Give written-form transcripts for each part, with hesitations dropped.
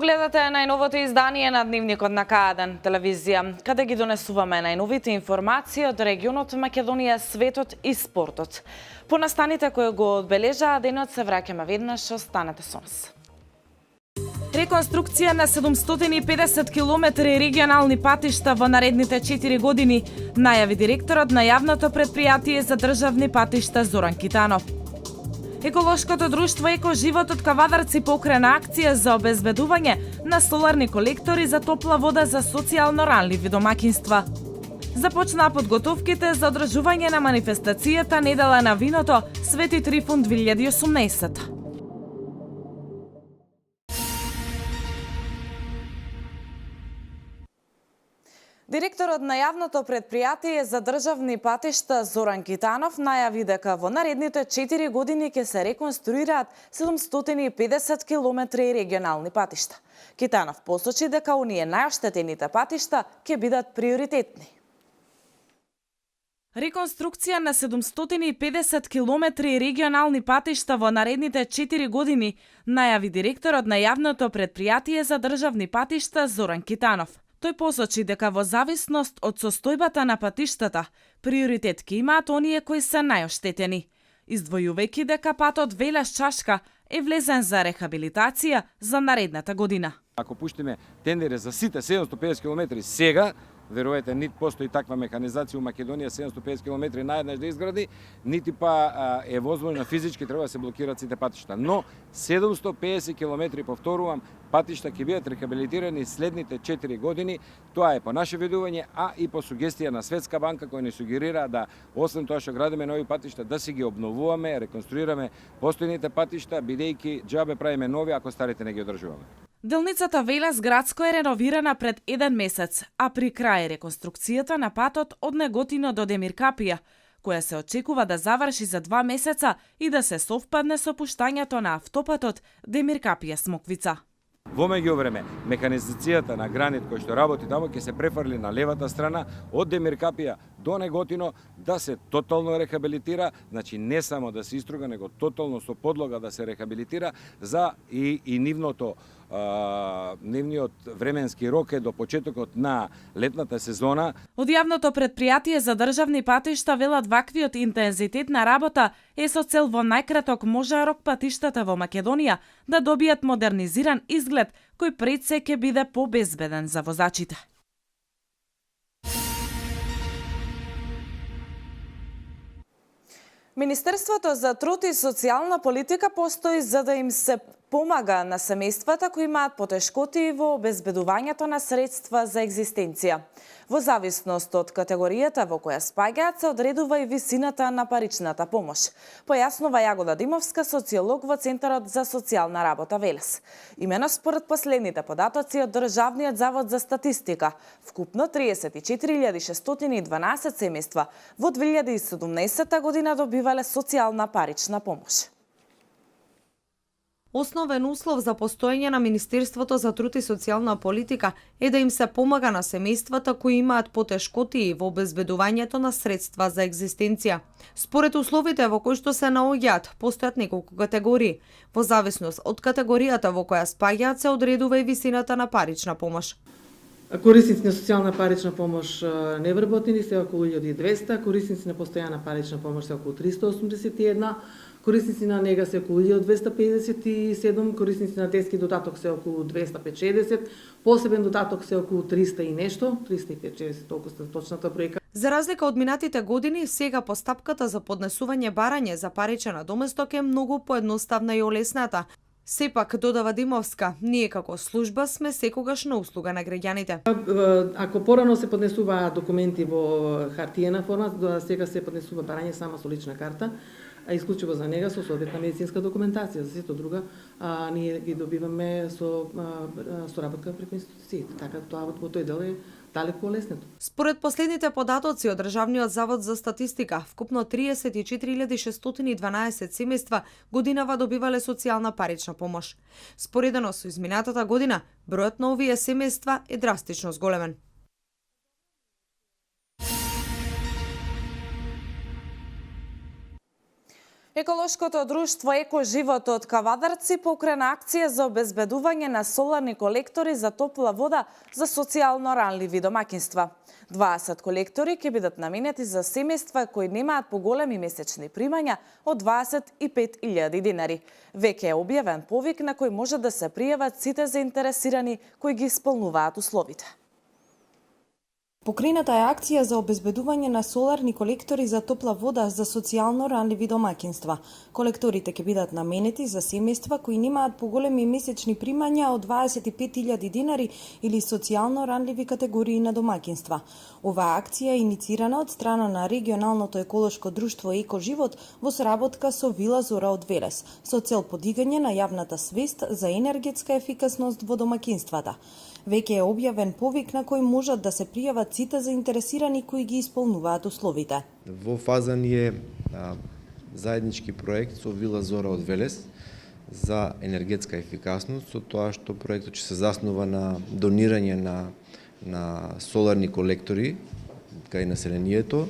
гледате најновото издание на Дневникот на К1 телевизија, каде ги донесуваме најновите информации од регионот Македонија, светот и спортот. По настаните кои го одбележаа денот се враќаме веднаш, останете со нас. Реконструкција на 750 километри регионални патишта во наредните 4 години, најави директорот на јавното претпријатие за државни патишта Зоран Китанов. Еколошкото друштво Екоживотот Кавадарци покрена акција за обезбедување на соларни колектори за топла вода за социјално ранливи домаќинства. Започнаа подготовките за одржување на манифестацијата Недела на виното Свети Трифун 2018. Директорот на јавното претпријатие за државни патишта Зоран Китанов најави дека во наредните 4 години ќе се реконструираат 750 километри регионални патишта. Китанов посочи дека оние најоштетените патишта ќе бидат приоритетни. Реконструкција на 750 километри регионални патишта во наредните 4 години најави директорот на јавното претпријатие за државни патишта Зоран Китанов. Тој посочи дека во зависност од состојбата на патиштата, приоритет ќе имаат оние кои се најоштетени, издвојувајќи дека патот Велес-Чашка е влезен за рехабилитација за наредната година. Ако пуштиме тендери за сите 750 км сега, верувајте, нит постои таква механизација у Македонија 750 км наеднаш да изгради, нити па е возможно физички треба да се блокираат сите патишта. Но 750 км, повторувам, патишта ќе бидат рехабилитирани следните 4 години. Тоа е по наше видување, а и по сугестија на Светска банка која ни сугерира да освен тоа што градиме нови патишта, да си ги обновуваме, реконструираме постојните патишта, бидејќи џабе правиме нови ако старите не ги одржуваме. Делницата Велес Градско е реновирана пред 1 месец, а при крај реконструкцијата на патот од Неготино до Демиркапија, која се очекува да заврши за 2 месеца и да се совпадне со пуштањето на автопатот Демиркапија Смоквица. Во меѓувреме, механизацијата на гранит кој што работи таму ќе се префрли на левата страна од Демиркапија до Неготино да се тотално рехабилитира, значи не само да се иструга, него тотално со подлога да се рехабилитира за и нивниот временски рок е до почетокот на летната сезона. Од јавното претпријатие за државни патишта велат ваквиот интензитет на работа е со цел во најкраток можен рок патиштата во Македонија да добијат модернизиран изглед кој пред се ќе биде побезбеден за возачите. Министерството за труд и социјална политика постои за да им се помага на семејствата кои имаат потешкоти во обезбедувањето на средства за екзистенција. Во зависност од категоријата во која спаѓаат се одредува и висината на паричната помош. Појаснува Јагода Димовска, социолог во Центарот за социјална работа Велес. Имено според последните податоци од Државниот завод за статистика, вкупно 34.612 семејства во 2017 година добивале социјална парична помош. Основен услов за постоење на Министерството за труд и социјална политика е да им се помага на семејствата кои имаат потешкоти во обезбедувањето на средства за екзистенција. Според условите во кои што се наоѓаат, постојат неколку категории. Во зависност од категоријата во која спаѓаат се одредува и висината на парична помош. Корисници на социјална парична помош невработени се околу 1200, корисници на постојана парична помош се околу 381, корисници на нега се околу 1257, корисници на детски додаток се околу 250, посебен додаток се околу 300 и нешто, 350, толку сте точната бројка. За разлика од минатите години, сега постапката за поднесување барање за паричен надоместок е многу поедноставна и олесната. Сепак, додава Димовска, ние како служба сме секогаш на услуга на граѓаните. Ако порано се поднесуваа документи во хартиена форма, сега се поднесува барање само со лична карта, а исклучиво за нега со соодветна медицинска документација. За сето друга ние ги добиваме со работка преку институциите. Така тоа во тој дел е далеку олеснето. Според последните податоци од Државниот завод за статистика, вкупно 34.612 семејства годинава добивале социјална парична помош. Споредено со изминатата година, бројот на овие семејства е драстично зголемен. Еколошкото друштво Еко Живот од Кавадарци покрена акција за обезбедување на соларни колектори за топла вода за социјално ранливи домаќинства. 20 колектори ќе бидат наменети за семејства кои немаат поголеми месечни примања од 25.000 динари. Веќе е објавен повик на кој може да се пријават сите заинтересирани кои ги исполнуваат условите. Покрената е акција за обезбедување на соларни колектори за топла вода за социјално ранливи домаќинства. Колекторите ќе бидат наменети за семејства кои немаат поголеми месечни примања од 25.000 динари или социјално ранливи категории на домаќинства. Оваа акција е иницирана од страна на регионалното еколошко друштво Еко Живот во соработка со Вила Зора од Велес, со цел подигање на јавната свест за енергетска ефикасност во домаќинствата. Веќе е објавен повик на кој можат да се пријават сите заинтересирани кои ги исполнуваат условите. Во фаза ни е заеднички проект со Вила Зора од Велес за енергетска ефикасност, со тоа што проектот ќе се заснува на донирање на соларни колектори кај населението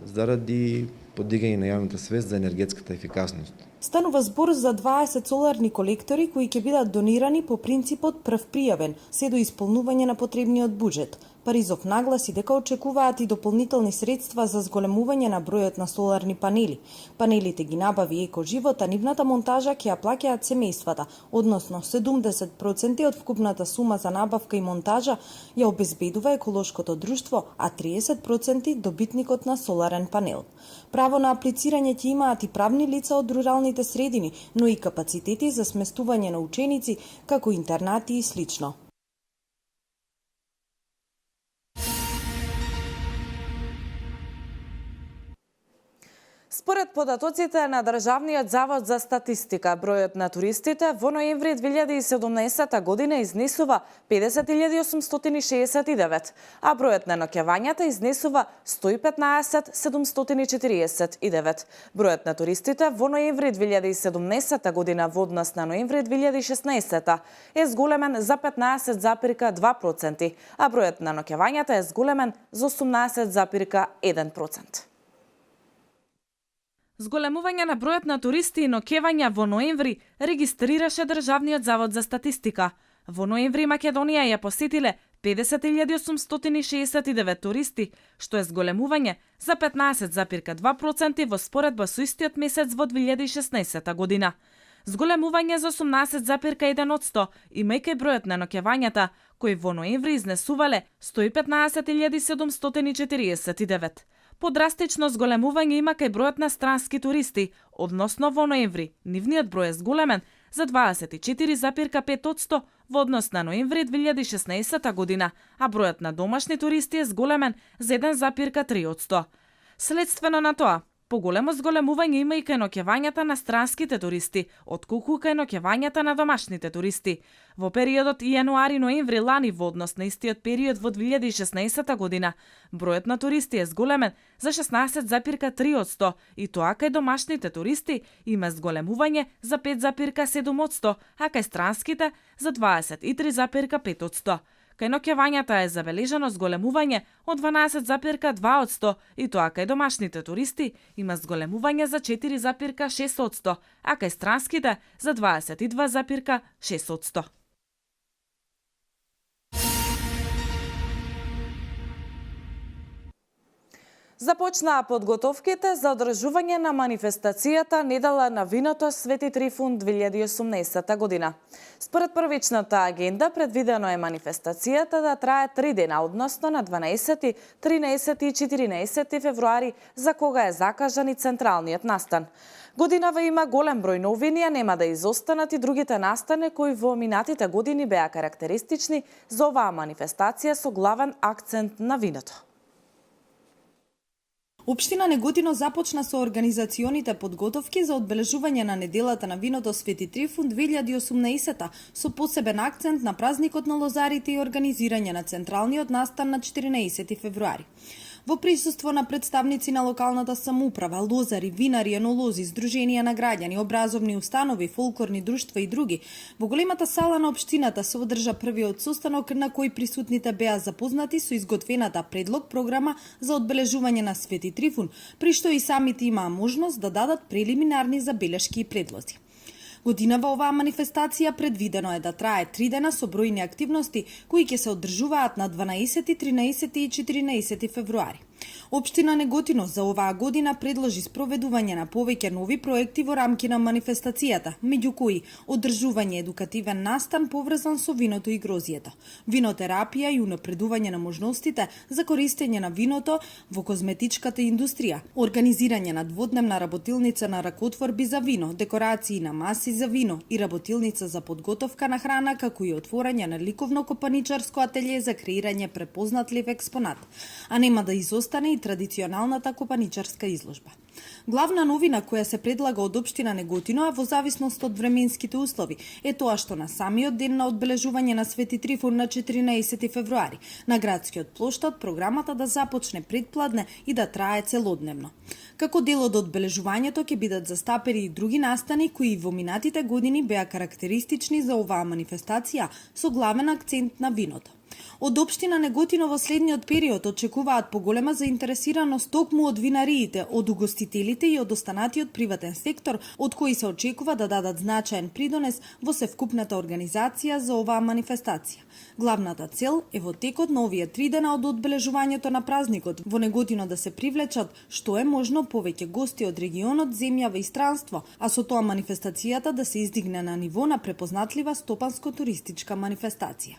заради подигање на јавната свест за енергетската ефикасност. Станува збор за 20 соларни колектори кои ќе бидат донирани по принципот прв пријавен, се до исполнување на потребниот буџет. Паризов нагласи дека очекуваат и дополнителни средства за зголемување на бројот на соларни панели. Панелите ги набави Еко Живот, а нивната монтажа ќе ја плаќаат семејствата, односно 70% од вкупната сума за набавка и монтажа ја обезбедува еколошкото друштво, а 30% добитникот на соларен панел. Право на аплицирање ќе имаат и правни лица од руралните средини, но и капацитети за сместување на ученици, како интернати и слично. Според податоците на Државниот завод за статистика, бројот на туристите во ноември 2017 година изнесува 50.869, а бројот на ноќевањата изнесува 115.749. Бројот на туристите во ноември 2017 година во однос на ноември 2016 е зголемен за 15,2%, а бројот на ноќевањата е зголемен за 18,1%. Зголемување на бројот на туристи и ноќевања во ноември регистрираше Државниот завод за статистика. Во ноември Македонија ја посетиле 50.869 туристи, што е зголемување за 15,2% во споредба со истиот месец во 2016 година. Зголемување за 18,1%, имајќи бројот на ноќевањата, кои во ноември изнесувале 115.749. Подрастично зголемување има кај бројот на странски туристи, односно во ноември нивниот број е зголемен за 24,5% во однос на ноември 2016 година, а бројот на домашни туристи е зголемен за 1,3%. Следствено на тоа, поголемо зголемување има и кај ноќевањата на странските туристи, отколку кај ноќевањата на домашните туристи. Во периодот јануари-ноември лани во однос на истиот период во 2016 година, бројот на туристи е зголемен за 16,3% и тоа кај домашните туристи има зголемување за 5,7%, а кај странските за 23,5%. Кај ноќевањата е забележано зголемување од 12,2% и тоа кај домашните туристи има зголемување за 4,6%, а кај странските за 22,6%. Започнаа подготовките за одржување на манифестацијата Недела на виното Свети Трифун 2018 година. Според првичната агенда, предвидено е манифестацијата да трае 3 дена, односно на 12, 13 и 14 февруари, за кога е закажан и централниот настан. Годинава има голем број новини, а нема да изостанат и другите настани кои во минатите години беа карактеристични за оваа манифестација со главен акцент на виното. Општина Неготино започна со организационите подготовки за одбележување на Неделата на виното Свети Трифун 2018 со посебен акцент на празникот на лозарите и организирање на централниот настан на 14 февруари. Во присуство на представници на локалната самоуправа, лозари, винари, енолози, здруженија на граѓани, образовни установи, фолклорни друштва и други, во големата сала на општината се одржа првиот состанок на кој присутните беа запознати со изготвената предлог програма за одбележување на Свети Трифун, при што и самите имаа можност да дадат прелиминарни забелешки и предлози. Годинава оваа манифестација предвидено е да трае 3 дена со бројни активности кои ќе се одржуваат на 12, 13 и 14 февруари. Општина Неготино за оваа година предложи спроведување на повеќе нови проекти во рамки на манифестацијата, меѓу кои одржување едукативен настан поврзан со виното и грозието, винотерапија и унапредување на можностите за користење на виното во козметичката индустрија, организирање на дводневна работилница на ракотворби за вино, декорации на маси за вино и работилница за подготовка на храна, како и отворање на ликовно-копаничарско ателје за креирање препознатлив експонат, а нема да изостане и традиционалната копаничарска изложба. Главна новина која се предлага од општина Неготино, а во зависност од временските услови, е тоа што на самиот ден на одбележување на Свети Трифун на 14 февруари на градскиот плоштад програмата да започне предпладне и да трае целодневно. Како дел од одбележувањето ќе бидат застапени и други настани кои во минатите години беа карактеристични за оваа манифестација со главен акцент на виното. Од општина Неготино во следниот период очекуваат поголема заинтересираност токму од винариите, од угостителите и од останатиот приватен сектор, од кои се очекува да дадат значаен придонес во севкупната организација за оваа манифестација. Главната цел е во текот на овие 3 дена од одбележувањето на празникот во Неготино да се привлечат што е можно повеќе гости од регионот, земјава и странство, а со тоа манифестацијата да се издигне на ниво на препознатлива стопанско-туристичка манифестација.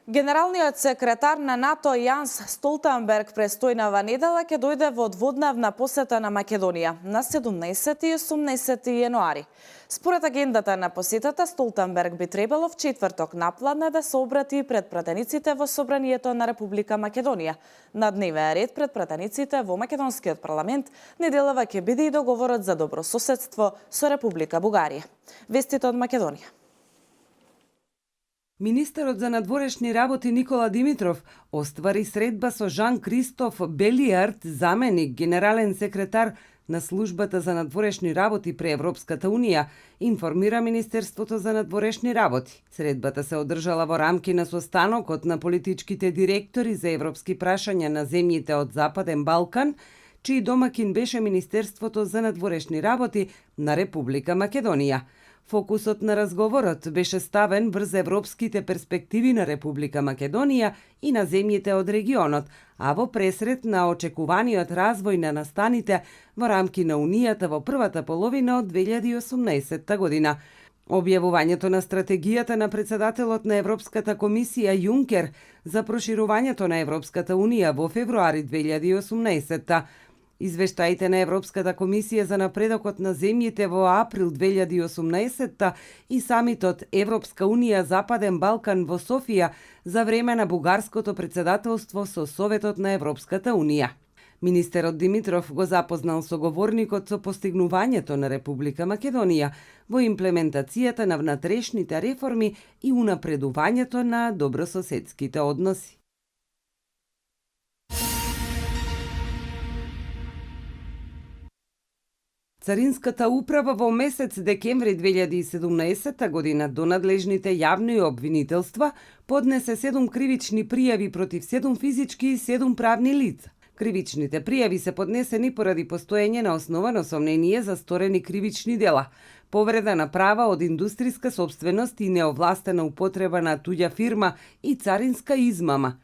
Генералниот секретар на НАТО Јанс Столтенберг престојнава недела ќе дојде во дводневна посета на Македонија на 17 и 18 јануари. Според агендата на посетата, Столтенберг би требало в четврток напладне да се обрати пред пратениците во Собранието на Република Македонија. На дневен ред пред пратениците во Македонскиот парламент неделава ќе биде и договорот за добрососедство со Република Бугарија. Вестите од Македонија. Министерот за надворешни работи Никола Димитров оствари средба со Жан Кристоф Белиард, заменик генерален секретар на Службата за надворешни работи при Европската Унија, информира Министерството за надворешни работи. Средбата се одржала во рамки на состанокот на политичките директори за европски прашања на земјите од Западен Балкан, чиј домакин беше Министерството за надворешни работи на Република Македонија. Фокусот на разговорот беше ставен врз европските перспективи на Република Македонија и на земјите од регионот, а во пресред на очекуваниот развој на настаните во рамки на Унијата во првата половина од 2018 година. Објавувањето на стратегијата на председателот на Европската комисија Јункер за проширувањето на Европската Унија во февруари 2018, извештаите на Европската комисија за напредокот на земјите во април 2018 и самитот Европска Унија Западен Балкан во Софија за време на бугарското председателство со Советот на Европската Унија. Министерот Димитров го запознал соговорникот со постигнувањето на Република Македонија во имплементацијата на внатрешните реформи и унапредувањето на добрососедските односи. Царинската управа во месец декември 2017 година до надлежните јавни обвинителства поднесе 7 кривични пријави против 7 физички и 7 правни лица. Кривичните пријави се поднесени поради постоење на основано сомнение за сторени кривични дела, повреда на права од индустријска сопственост и неовластена употреба на туѓа фирма и царинска измама.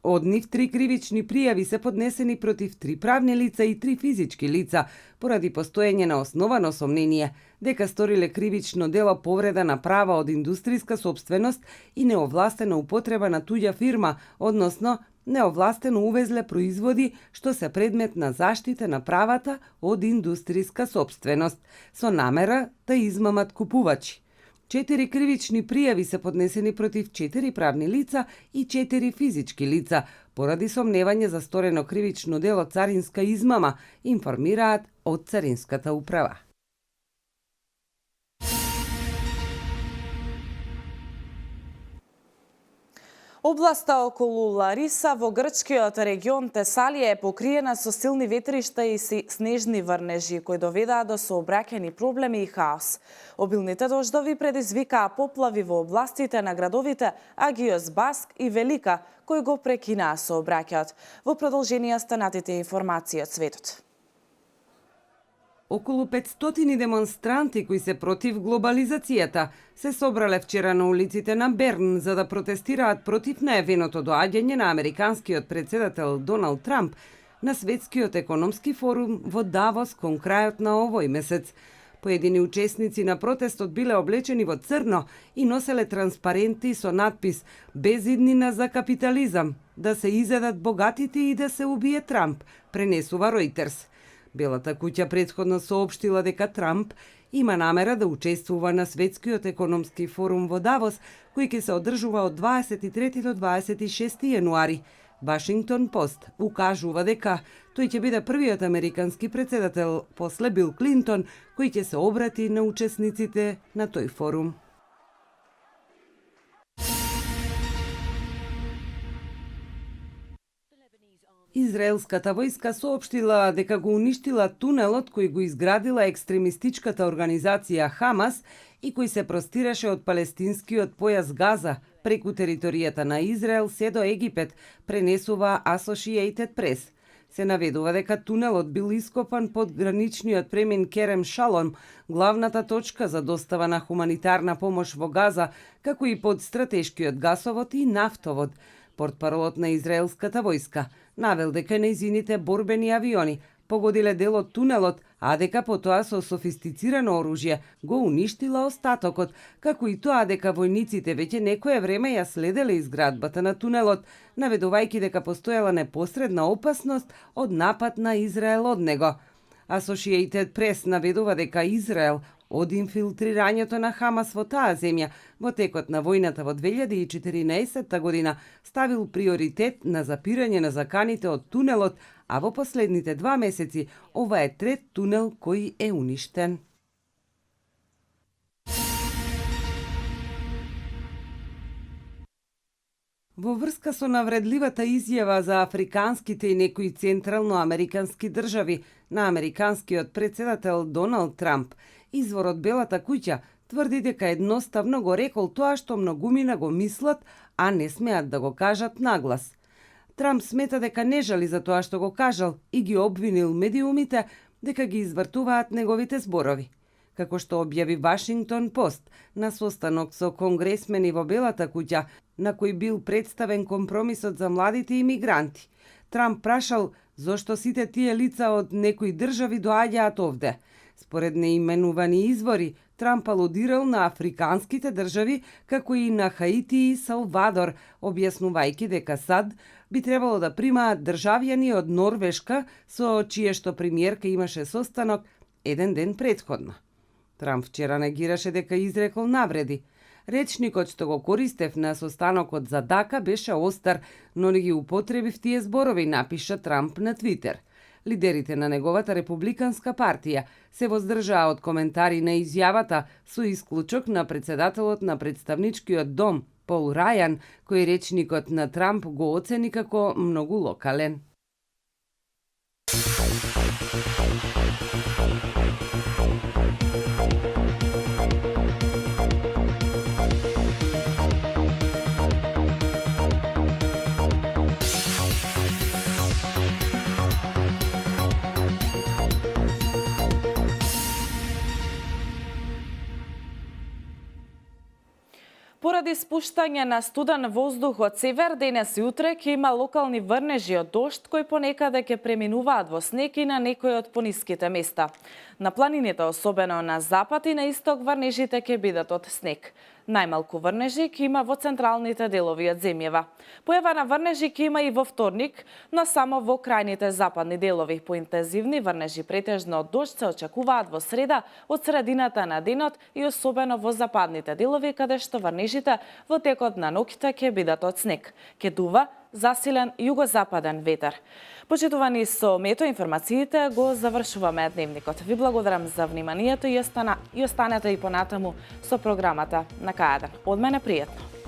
Од нив 3 кривични пријави се поднесени против 3 правни лица и 3 физички лица, поради постоење на основано сомнение дека сториле кривично дело повреда на права од индустријска сопственост и неовластена употреба на туѓа фирма, односно неовластено увезле производи што се предмет на заштита на правата од индустријска сопственост, со намера да измамат купувачи. 4 кривични пријави се поднесени против 4 правни лица и 4 физички лица, поради сомневање за сторено кривично дело царинска измама, информираат од Царинската управа. Областа околу Лариса во грчкиот регион Тесалија е покриена со силни ветришта и снежни врнежи, кои доведаа до сообраќајни проблеми и хаос. Обилните дождови предизвикаа поплави во областите на градовите Агиос, Баск и Велика, кои го прекинаа сообраќајот. Во продолжение останатите информации од светот. Околу 500 демонстранти кои се против глобализацијата се собрале вчера на улиците на Берн за да протестираат против најавеното доаѓање на американскиот председател Доналд Трамп на Светскиот економски форум во Давос кон крајот на овој месец. Поедини учесници на протестот биле облечени во црно и носеле транспаренти со надпис "Без иднина за капитализам", да се изедат богатите и да се убие Трамп, пренесува Reuters. Белата куќа претходно соопштила дека Трамп има намера да учествува на Светскиот економски форум во Давос, кој ќе се одржува од 23 до 26 јануари. Вашингтон Пост укажува дека тој ќе биде првиот американски председател после Бил Клинтон кој ќе се обрати на учесниците на тој форум. Израелската војска соопштила дека го уништила тунелот кој го изградила екстремистичката организација Хамас и кој се простираше од палестинскиот појас Газа преку територијата на Израел се до Египет, пренесува Associated Press. Се наведува дека тунелот бил ископан под граничниот премин Керем Шалом, главната точка за достава на хуманитарна помош во Газа, како и под стратешкиот гасовод и нафтовод. Портпаролот на израелската војска навел дека нејзините борбени авиони погодиле дел од тунелот, а дека потоа со софистицирано оружје го уништила остатокот, како и тоа дека војниците веќе некое време ја следеле изградбата на тунелот, наведувајќи дека постоела непосредна опасност од напад на Израел од него. Associated Press наведува дека Израел од инфилтрирањето на Хамас во таа земја во текот на војната во 2014 година ставил приоритет на запирање на заканите од тунелот, а во последните 2 месеци ова е трет тунел кој е уништен. Во врска со навредливата изјава за африканските и некои централноамерикански држави на американскиот председател Доналд Трамп, извор од Белата куќа тврди дека едноставно го рекол тоа што многумина го мислат, а не смеат да го кажат наглас. Трамп смета дека не жали за тоа што го кажал и ги обвинил медиумите дека ги извртуваат неговите зборови. Како што објави Вашингтон Пост на состанок со конгресмени во Белата куќа, на кој бил представен компромисот за младите имигранти. Трамп прашал зошто сите тие лица од некои држави доаѓаат овде. Според неименувани извори, Трамп алудирал на африканските држави, како и на Хаити и Салвадор, објаснувајќи дека САД би требало да примаат државјани од Норвешка, со чие што премиерка имаше состанок еден ден претходно. Трамп вчера негираше дека изрекол навреди. Речникот што го користев на состанокот за Дака беше остар, но не ги употребив тие зборови, напиша Трамп на Твитер. Лидерите на неговата републиканска партија се воздржаа од коментари на изјавата со исклучок на председателот на представничкиот дом Пол Рајан, кој речникот на Трамп го оцени како многу локален. Поради спуштање на студен воздух од север, денес и утре ќе има локални врнежи од дожд кои понекаде ќе преминуваат во снег и на некои од пониските места. На планините, особено на запад и на исток, врнежите ќе бидат од снег. Најмалку врнежи ќе има во централните делови од земјава. Појава на врнежи ќе има и во вторник, но само во крајните западни делови. Поинтензивни врнежи претежно од дожд се очекуваат во среда, од средината на денот и особено во западните делови, каде што врнежите во текот на ноќта ќе бидат од снег. Ќе дува засилен југозападен ветер. Почитувани со Мето информациите, го завршуваме дневникот. Ви благодарам за вниманието и останете и понатаму со програмата на К1. Од мене пријатно.